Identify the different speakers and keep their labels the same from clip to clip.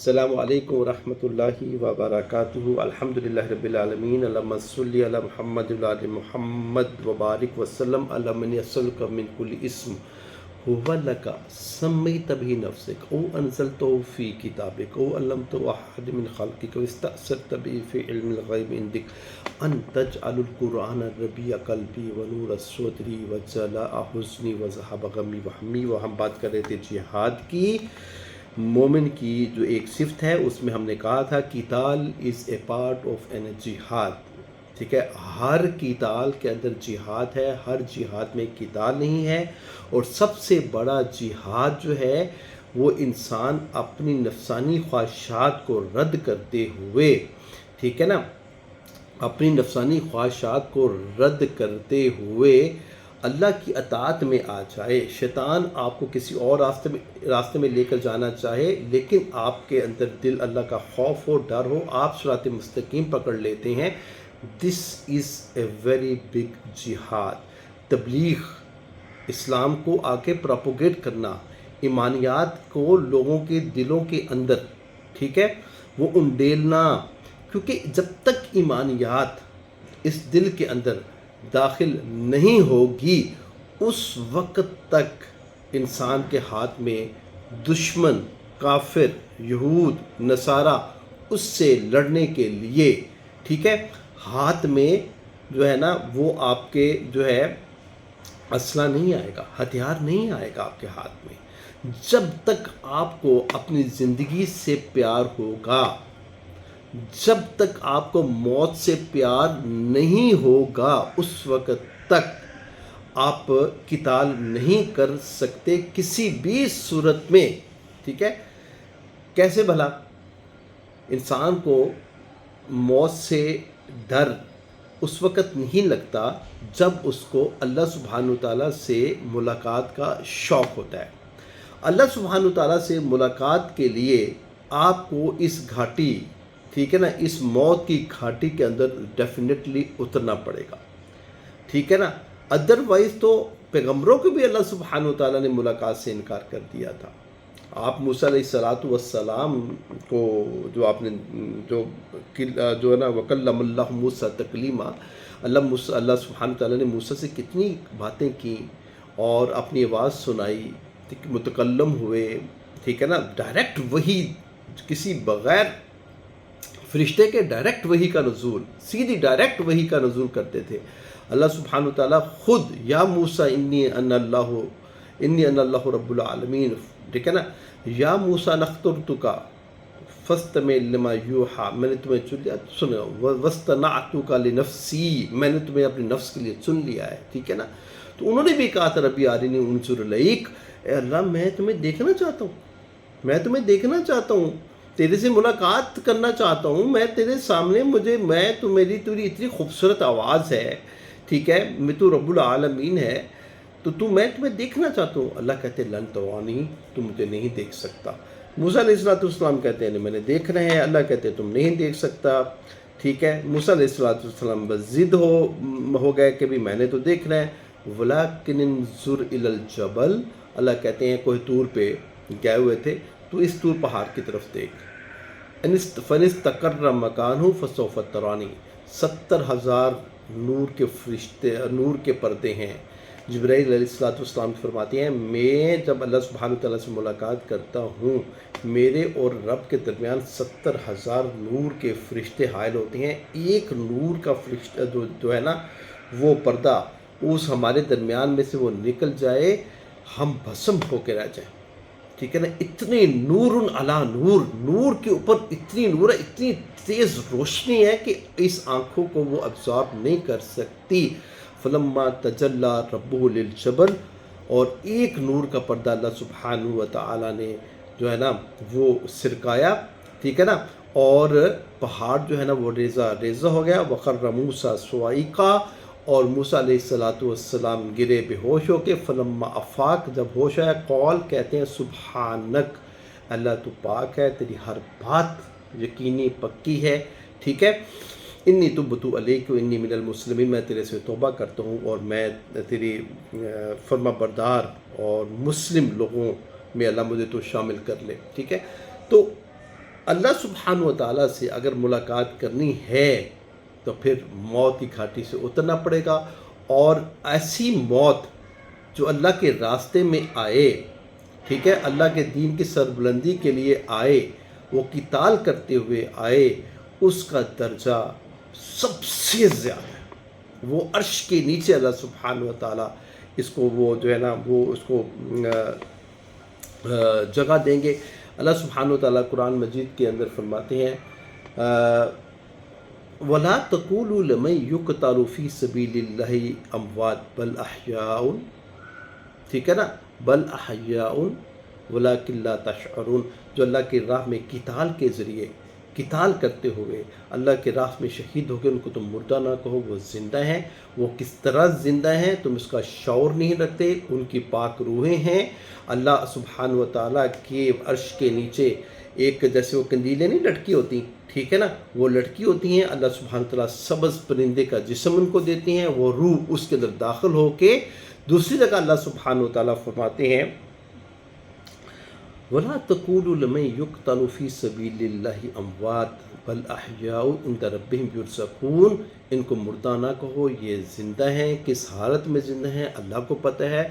Speaker 1: السلام علیکم ورحمۃ اللہ وبرکاتہ۔ الحمدللہ رب العالمین، اللہم صلی علی محمد وعلی محمد وبارک وسلم۔ اللہم انی اسألک من کل اسم هو لک سمیت به نفسک او انزلتہ فی کتابک او علمتہ احد من خلقک او استأثرت به فی علم الغیب عندک ان تجعل القرآن ربیع قلبی ونور صدری وجلاء حزنی وذہاب غمی وہمی۔ وہ ہم بات کر رہے تھے جہاد کی، مومن کی جو ایک صفت ہے، اس میں ہم نے کہا تھا قتال از اے پارٹ آف این جہاد۔ ٹھیک ہے، ہر قتال کے اندر جہاد ہے، ہر جہاد میں قتال نہیں ہے۔ اور سب سے بڑا جہاد جو ہے وہ انسان اپنی نفسانی خواہشات کو رد کرتے ہوئے، ٹھیک ہے نا، اپنی نفسانی خواہشات کو رد کرتے ہوئے اللہ کی اطاعت میں آ جائے۔ شیطان آپ کو کسی اور راستے میں لے کر جانا چاہے، لیکن آپ کے اندر دل اللہ کا خوف ہو، ڈر ہو، آپ صراط مستقیم پکڑ لیتے ہیں۔ دس از اے ویری بگ جہاد۔ تبلیغ، اسلام کو آگے پراپوگیٹ کرنا، ایمانیات کو لوگوں کے دلوں کے اندر، ٹھیک ہے، وہ انڈیلنا، کیونکہ جب تک ایمانیات اس دل کے اندر داخل نہیں ہوگی، اس وقت تک انسان کے ہاتھ میں دشمن، کافر، یہود، نصارہ اس سے لڑنے کے لیے، ٹھیک ہے، ہاتھ میں جو ہے نا وہ آپ کے جو ہے اسلحہ نہیں آئے گا، ہتھیار نہیں آئے گا آپ کے ہاتھ میں۔ جب تک آپ کو اپنی زندگی سے پیار ہوگا، جب تک آپ کو موت سے پیار نہیں ہوگا، اس وقت تک آپ قتال نہیں کر سکتے کسی بھی صورت میں، ٹھیک ہے۔ کیسے بھلا؟ انسان کو موت سے ڈر اس وقت نہیں لگتا جب اس کو اللہ سبحانہ وتعالیٰ سے ملاقات کا شوق ہوتا ہے۔ اللہ سبحانہ وتعالیٰ سے ملاقات کے لیے آپ کو اس گھاٹی، ٹھیک ہے نا، اس موت کی گھاٹی کے اندر ڈیفینیٹلی اترنا پڑے گا، ٹھیک ہے نا۔ ادروائز تو پیغمبروں کو بھی اللہ سبحانہ وتعالیٰ نے ملاقات سے انکار کر دیا تھا۔ آپ موسیٰ علیہ السلام کو جو آپ نے جو ہے نا وَكَلَّمَ اللَّهُ مُوسَىٰ تَكْلِيمًا، اللہ سبحانہ وتعالیٰ نے موسیٰ سے کتنی باتیں کی اور اپنی آواز سنائی، متکلم ہوئے، ٹھیک ہے نا۔ ڈائریکٹ وحی، کسی بغیر فرشتے کے ڈائریکٹ وحی کا نزول، سیدھی ڈائریکٹ وحی کا نزول کرتے تھے۔ اللہ سبحانہ وتعالیٰ خود یا موسیٰ انی انا اللہ رب العالمین، ٹھیک ہے نا، یا موسیٰ نخترتک فاستمع لما یوحیٰ، میں نے تمہیں چن لیا، سنو، واصطنعتک لنفسی، میں نے تمہیں اپنے نفس کے لیے چن لیا ہے، ٹھیک ہے نا۔ تو انہوں نے بھی کہا تھا ربی ارنی انظر الیک، اے اللہ میں تمہیں دیکھنا چاہتا ہوں، میں تمہیں دیکھنا چاہتا ہوں، تیرے سے ملاقات کرنا چاہتا ہوں، میں تیرے سامنے، میری اتنی خوبصورت آواز ہے، ٹھیک ہے، میں تو رب العالمین ہے، تو میں تمہیں دیکھنا چاہتا ہوں۔ اللہ کہتے ہیں لن ترانی، تم مجھے نہیں دیکھ سکتا۔ موسیٰ علیہ السلام کہتے ہیں میں نے دیکھنا ہے، اللہ کہتے ہیں تم نہیں دیکھ سکتا، ٹھیک ہے۔ موسیٰ علیہ السلام بس ضد ہو گئے کہ بھی میں نے تو دیکھنا ہے۔ وَلَكِنِ انظُرْ إِلَى الْجَبَلِ، اللہ کہتے ہیں کوہ طور پہ گئے ہوئے تھے، تو اس طور پہاڑ کی طرف دیکھ، فَإِنِ مَكَانُهُ فَسَوْفَ تَرَانِي، 70,000 نور کے فرشتے، نور کے پردے ہیں۔ جبرائیل علیہ السلام فرماتے ہیں میں جب اللہ سبحانہ تعالیٰ سے ملاقات کرتا ہوں، میرے اور رب کے درمیان 70,000 نور کے فرشتے حائل ہوتے ہیں۔ ایک نور کا فرشتہ جو ہے نا وہ پردہ اس ہمارے درمیان میں سے وہ نکل جائے، ہم بھسم ہو کے رہ جائیں، ٹھیک ہے نا۔ اتنی نور علی نور، نور کے اوپر اتنی نور ہے، اتنی تیز روشنی ہے کہ اس آنکھوں کو وہ ابزارب نہیں کر سکتی۔ فلما تجلی ربہ للجبل، اور ایک نور کا پردہ اللہ سبحانہ وتعالیٰ نے جو ہے نا وہ سرکایا، ٹھیک ہے نا، اور پہاڑ جو ہے نا وہ ریزہ ہو گیا۔ وخر موسیٰ صعیقا، اور موسیٰ علیہ السلام گرے بے ہوش ہو کے۔ فلما افاق، جب ہوش آیا، قول، کہتے ہیں سبحانک، اللہ تو پاک ہے، تیری ہر بات یقینی پکی ہے، ٹھیک ہے۔ انی تبت الیک انی من المسلمین، میں تیرے سے توبہ کرتا ہوں اور میں تیری فرما بردار اور مسلم لوگوں میں اللہ مجھے تو شامل کر لے، ٹھیک ہے۔ تو اللہ سبحانہ و تعالیٰ سے اگر ملاقات کرنی ہے تو پھر موت کی گھاٹی سے اترنا پڑے گا، اور ایسی موت جو اللہ کے راستے میں آئے، ٹھیک ہے، اللہ کے دین کی سربلندی کے لیے آئے، وہ قتال کرتے ہوئے آئے، اس کا درجہ سب سے زیادہ ہے۔ وہ عرش کے نیچے اللہ سبحانہ و تعالیٰ اس کو وہ جو ہے نا وہ اس کو جگہ دیں گے۔ اللہ سبحانہ و تعالیٰ قرآن مجید کے اندر فرماتے ہیں وَلَا تَقُولُوا لِمَن يُقْتَلُ فِي سَبِيلِ اللَّهِ أَمْوَاتٌ بَلْ أَحْيَاءٌ، ٹھیک ہے نا، بل احیاء ولکن لا تشعرون، جو اللہ کی راہ میں قتال کے ذریعے قتال کرتے ہوئے اللہ کے راہ میں شہید ہو گئے، ان کو تم مردہ نہ کہو، وہ زندہ ہیں۔ وہ کس طرح زندہ ہیں تم اس کا شعور نہیں رکھتے، ان کی پاک روحیں ہیں۔ اللہ سبحانہ و تعالیٰ کے عرش کے نیچے ایک جیسے وہ قندیلیں نہیں لٹکی ہوتی، ٹھیک ہے نا، وہ لٹکی ہوتی ہیں، اللہ سبحانہ و تعالیٰ سبز پرندے کا جسم ان کو دیتے ہیں، وہ روح اس کے اندر داخل ہو کے دوسری جگہ اللہ سبحانہ و تعالیٰ فرماتے ہیں وَلَا تَقُولُوا لِمَن يُقْتَلُ فِي سَبِيلِ اللَّهِ أَمْوَاتٌ بَلْ أَحْيَاءٌ عِندَ رَبِّهِمْ يُرْزَقُونَ، ان کو مردہ نہ کہو، یہ زندہ ہیں۔ کس حالت میں زندہ ہیں اللہ کو پتہ ہے۔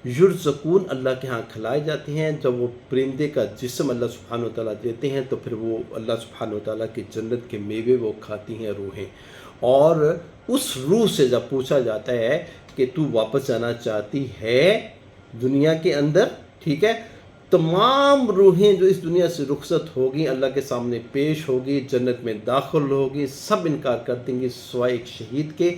Speaker 1: یرزقون، اللہ کے ہاں کھلائے جاتے ہیں۔ جب وہ پرندے کا جسم اللہ سبحانہ و تعالیٰ دیتے ہیں تو پھر وہ اللہ سبحانہ و تعالیٰ کی جنت کے میوے وہ کھاتی ہیں روحیں، اور اس روح سے جب پوچھا جاتا ہے کہ تو واپس جانا چاہتی ہے دنیا کے اندر، ٹھیک ہے، تمام روحیں جو اس دنیا سے رخصت ہوگی اللہ کے سامنے پیش ہوگی، جنت میں داخل ہوگی، سب انکار کر دیں گی سوائے ایک شہید کے،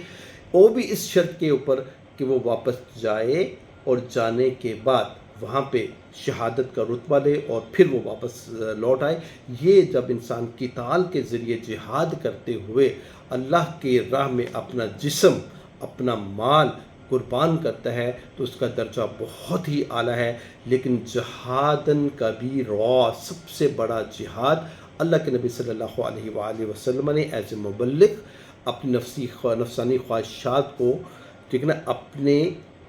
Speaker 1: وہ بھی اس شرط کے اوپر کہ وہ واپس جائے اور جانے کے بعد وہاں پہ شہادت کا رتبہ لے اور پھر وہ واپس لوٹ آئے۔ یہ جب انسان قتال کے ذریعے جہاد کرتے ہوئے اللہ کے راہ میں اپنا جسم اپنا مال قربان کرتا ہے تو اس کا درجہ بہت ہی اعلیٰ ہے۔ لیکن جہادن کبیرا، سب سے بڑا جہاد اللہ کے نبی صلی اللہ علیہ وآلہ وسلم نے ایز اے مبلغ اپنی نفسانی خواہشات کو، ٹھیک ہے نا، اپنے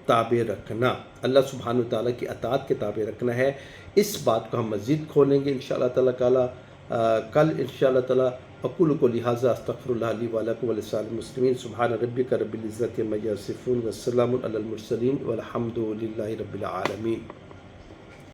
Speaker 1: تابع رکھنا، اللہ سبحانہ و تعالیٰ کی اطاعت کے تابع رکھنا ہے۔ اس بات کو ہم مزید کھولیں گے انشاءاللہ تعالیٰ کل انشاءاللہ تعالیٰ۔ اقول قولی ھذا استغفر اللہ لی ولکم ولسائر المسلمین۔ سبحان ربک رب العزۃ عما یصفون وسلام علی المرسلین والحمد للہ رب العالمین۔